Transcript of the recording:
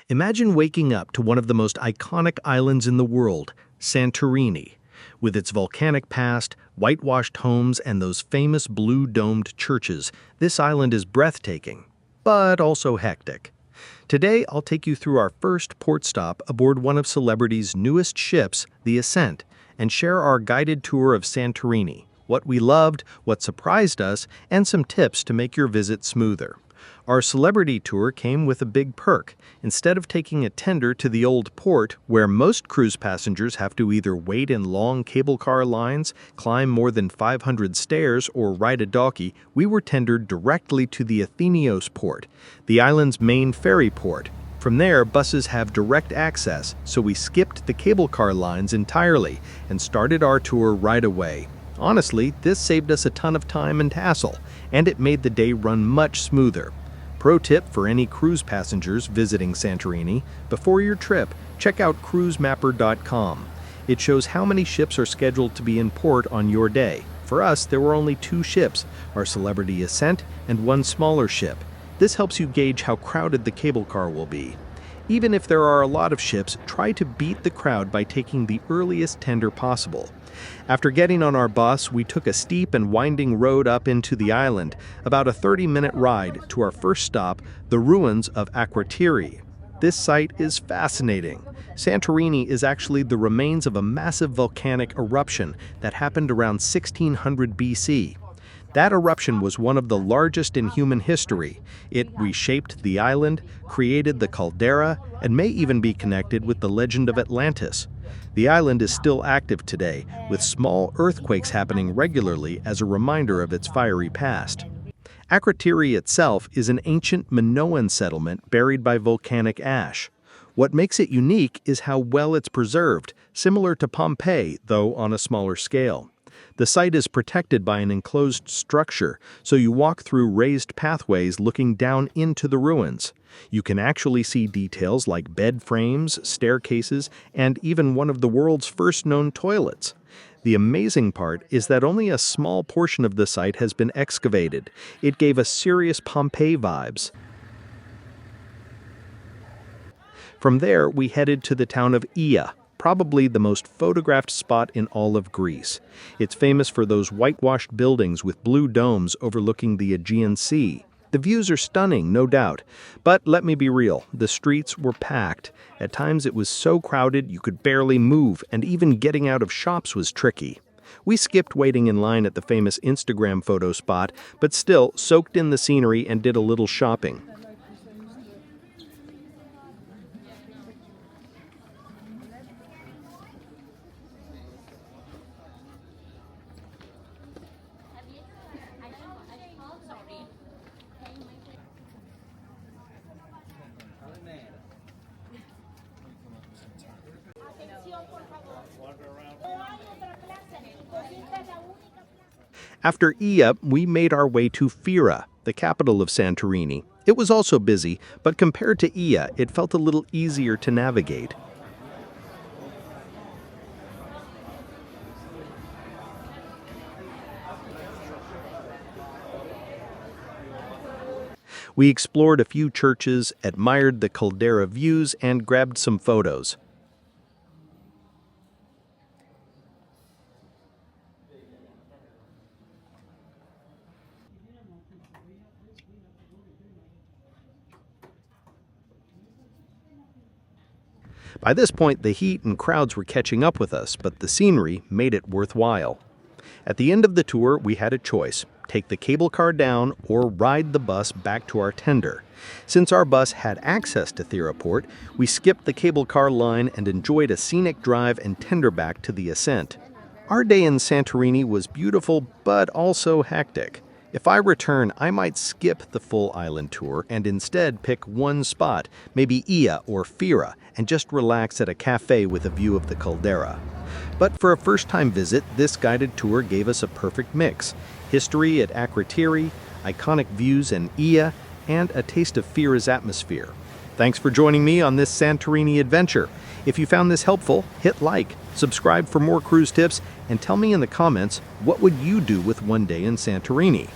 Imagine waking up to one of the most iconic islands in the world, Santorini. With its volcanic past, whitewashed homes, and those famous blue-domed churches, this island is breathtaking, but also hectic. Today, I'll take you through our first port stop aboard one of Celebrity's newest ships, the Ascent, and share our guided tour of Santorini, what we loved, what surprised us, and some tips to make your visit smoother. Our Celebrity tour came with a big perk. Instead of taking a tender to the old port, where most cruise passengers have to either wait in long cable car lines, climb more than 500 stairs, or ride a donkey, we were tendered directly to the Athenios port, the island's main ferry port. From there, buses have direct access, so we skipped the cable car lines entirely and started our tour right away. Honestly, this saved us a ton of time and hassle, and it made the day run much smoother. Pro tip for any cruise passengers visiting Santorini: before your trip, check out CruiseMapper.com. It shows how many ships are scheduled to be in port on your day. For us, there were only 2 ships, our Celebrity Ascent and one smaller ship. This helps you gauge how crowded the cable car will be. Even if there are a lot of ships, try to beat the crowd by taking the earliest tender possible. After getting on our bus, we took a steep and winding road up into the island, about a 30-minute ride to our first stop, the ruins of Akrotiri. This site is fascinating. Santorini is actually the remains of a massive volcanic eruption that happened around 1600 BC. That eruption was one of the largest in human history. It reshaped the island, created the caldera, and may even be connected with the legend of Atlantis. The island is still active today, with small earthquakes happening regularly as a reminder of its fiery past. Akrotiri itself is an ancient Minoan settlement buried by volcanic ash. What makes it unique is how well it's preserved, similar to Pompeii, though on a smaller scale. The site is protected by an enclosed structure, so you walk through raised pathways looking down into the ruins. You can actually see details like bed frames, staircases, and even one of the world's first known toilets. The amazing part is that only a small portion of the site has been excavated. It gave us serious Pompeii vibes. From there, we headed to the town of Oia, probably the most photographed spot in all of Greece. It's famous for those whitewashed buildings with blue domes overlooking the Aegean Sea. The views are stunning, no doubt. But let me be real, the streets were packed. At times it was so crowded you could barely move, and even getting out of shops was tricky. We skipped waiting in line at the famous Instagram photo spot, but still soaked in the scenery and did a little shopping. After Oia, we made our way to Fira, the capital of Santorini. It was also busy, but compared to Oia, it felt a little easier to navigate. We explored a few churches, admired the caldera views, and grabbed some photos. By this point, the heat and crowds were catching up with us, but the scenery made it worthwhile. At the end of the tour, we had a choice: take the cable car down or ride the bus back to our tender. Since our bus had access to Theroport, we skipped the cable car line and enjoyed a scenic drive and tender back to the Ascent. Our day in Santorini was beautiful, but also hectic. If I return, I might skip the full island tour and instead pick one spot, maybe Oia or Fira, and just relax at a cafe with a view of the caldera. But for a first-time visit, this guided tour gave us a perfect mix: history at Akrotiri, iconic views in Oia, and a taste of Fira's atmosphere. Thanks for joining me on this Santorini adventure. If you found this helpful, hit like, subscribe for more cruise tips, and tell me in the comments, what would you do with one day in Santorini?